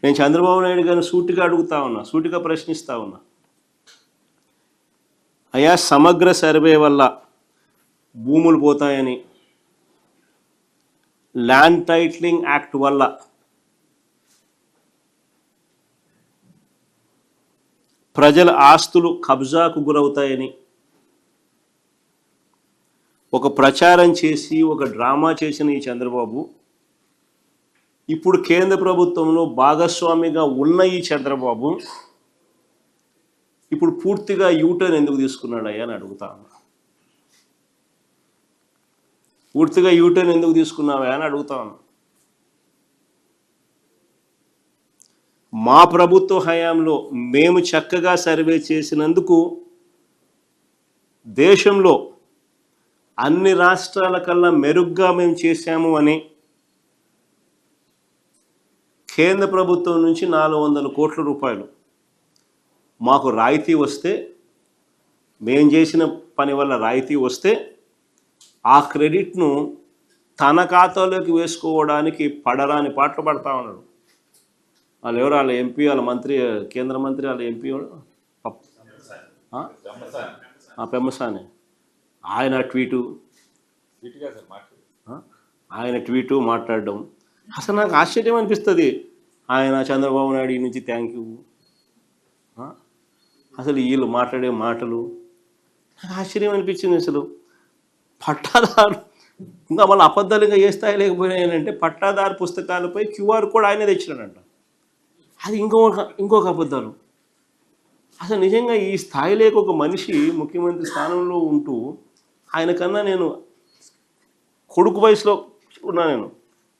నేను చంద్రబాబు నాయుడు గారిని సూటిగా అడుగుతా ఉన్నా, సూటిగా ప్రశ్నిస్తా ఉన్నా. అయ్యా, సమగ్ర సర్వే వల్ల భూములు పోతాయని, ల్యాండ్ టైటిలింగ్ యాక్ట్ వల్ల ప్రజల ఆస్తులు కబ్జాకు గురవుతాయని ఒక ప్రచారం చేసి ఒక డ్రామా చేసిన ఈ చంద్రబాబు ఇప్పుడు కేంద్ర ప్రభుత్వంలో భాగస్వామిగా ఉన్న ఈ చంద్రబాబు ఇప్పుడు పూర్తిగా యూటర్న్ ఎందుకు తీసుకున్నాడయ్యా అని అడుగుతాను. పూర్తిగా యూటర్న్ ఎందుకు తీసుకున్నావా అని అడుగుతాను. మా ప్రభుత్వ హయాంలో మేము చక్కగా సర్వే చేసినందుకు దేశంలో అన్ని రాష్ట్రాల కన్నా మెరుగ్గా మేము చేశాము అని కేంద్ర ప్రభుత్వం నుంచి 400 కోట్ల రూపాయలు మాకు రాయితీ వస్తే, మేము చేసిన పని వల్ల రాయితీ వస్తే ఆ క్రెడిట్ను తన ఖాతాలోకి వేసుకోవడానికి పడరాని పాటలు పడతా ఉన్నాడు. వాళ్ళు ఎవరు? వాళ్ళ ఎంపీ, వాళ్ళ మంత్రి, కేంద్ర మంత్రి, వాళ్ళ ఎంపీ పెమ్మసాని. ఆయన ట్వీటు మాట్లాడడం అసలు నాకు ఆశ్చర్యం అనిపిస్తుంది. ఆయన చంద్రబాబు నాయుడు నుంచి థ్యాంక్ యూ, అసలు వీళ్ళు మాట్లాడే మాటలు నాకు ఆశ్చర్యం అనిపించింది. అసలు పట్టాదారు ఇంకా మళ్ళీ అబద్ధాలు ఇంకా ఏ స్థాయి లేకపోయినాయంటే పట్టాదారు పుస్తకాలపై QR కోడ్ ఆయనే తెచ్చినాడంట. అది ఇంకొక అబద్ధాలు. అసలు నిజంగా ఈ స్థాయిలోకి ఒక మనిషి ముఖ్యమంత్రి స్థానంలో ఉంటూ, ఆయన కన్నా నేను కొడుకు వయసులో ఉన్నా. నేను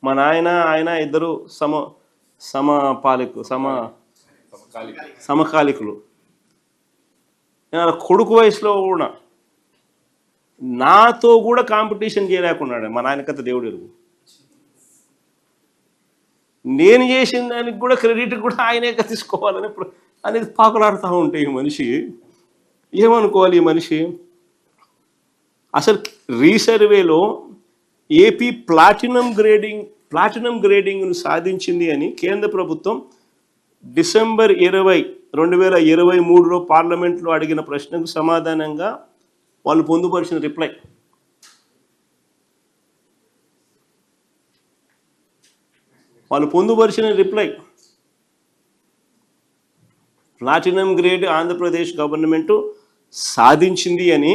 మా నాయన ఆయన ఇద్దరు సమకాలికులు. నేను కొడుకు వయసులో కూడా నాతో కూడా కాంపిటీషన్ చేయలేకున్నాడు. మా నాయన కథ దేవుడు ఎరుగు. నేను చేసిన దానికి కూడా క్రెడిట్ కూడా ఆయనే తీసుకోవాలని అనేది పాకులాడుతూ ఉంటే ఈ మనిషి ఏమనుకోవాలి? ఈ మనిషి అసలు రీసర్వేలో ఏపీ ప్లాటినం గ్రేడింగ్ను సాధించింది అని కేంద్ర ప్రభుత్వం డిసెంబర్ 20, 2023లో పార్లమెంట్లో అడిగిన ప్రశ్నకు సమాధానంగా వాళ్ళు పొందుపరిచిన reply. Platinum grade Andhra Pradesh government సాధించింది అని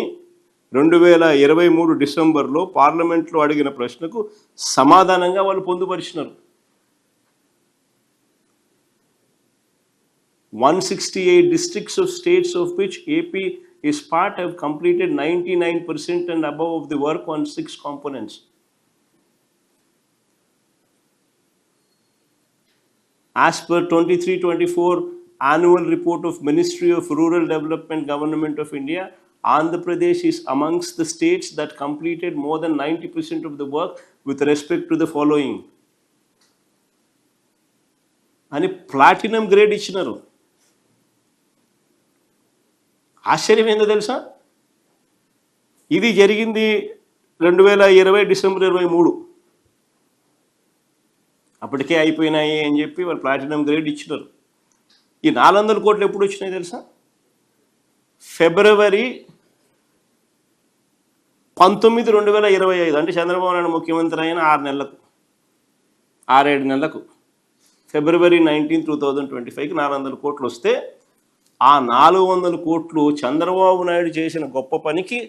2023 డిసెంబర్లో పార్లమెంట్లో అడిగిన ప్రశ్నకు సమాధానంగా వాళ్ళు పొందుపరిచినారు. 168 districts of states of which AP is part have completed 99% and above of the work on 6 components. As per 23-24 annual report of Ministry of Rural Development Government of India, Andhra Pradesh is amongst the states that completed more than 90% of the work with respect to the following. అని platinum grade ఇచ్చినారు. ఆశ్చర్యం ఏందో తెలుసా? ఇది జరిగింది 2020 December 23. అప్పటికే అయిపోయినాయి అని చెప్పి వాళ్ళు ప్లాటినం గ్రేడ్ ఇచ్చినారు. ఈ 400 కోట్లు ఎప్పుడు వచ్చినాయి తెలుసా? ఫిబ్రవరి 19, 2025, అంటే చంద్రబాబు నాయుడు ముఖ్యమంత్రి అయిన 6-7 నెలలకు ఫిబ్రవరి 19, 2025కి 400 కోట్లు వస్తే ఆ 400 కోట్లు చంద్రబాబు నాయుడు చేసిన గొప్ప పనికి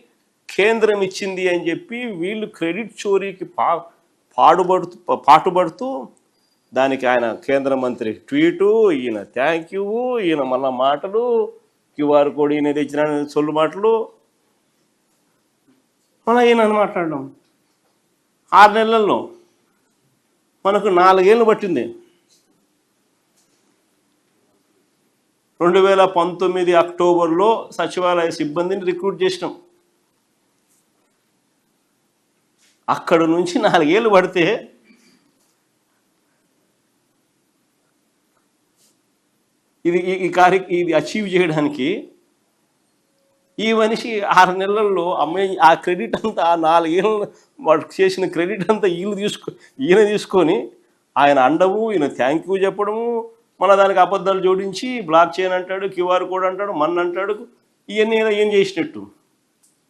కేంద్రం ఇచ్చింది అని చెప్పి వీళ్ళు క్రెడిట్ చోరీకి పాటుపడుతూ దానికి ఆయన కేంద్ర మంత్రి ట్వీటు, ఈయన థ్యాంక్ యూ, ఈయన మళ్ళా మాటలు, QR కోడ్ ఈయన తెచ్చిన సొల్లు మాటలు, మళ్ళీ ఈయన మాట్లాడడం. 6 నెలల్లో మనకు 4 ఏళ్ళు పట్టింది. 2019 అక్టోబర్లో సచివాలయ సిబ్బందిని రిక్రూట్ చేసినాం. అక్కడ నుంచి 4 ఏళ్ళు పడితే ఇది అచీవ్ చేయడానికి ఈ మనిషి 6 నెలల్లో ఆ క్రెడిట్ అంతా, ఆ 4 ఏళ్ళు వాడు చేసిన క్రెడిట్ అంతా ఈయన తీసుకొని ఆయన అండము, ఈయన థ్యాంక్ యూ చెప్పడము, మన దానికి అబద్ధాలు జోడించి బ్లాక్ చేయని అంటాడు, క్యూఆర్ కోడ్ అంటాడు, మన్ అంటాడు. ఇవన్నీ ఏం చేసినట్టు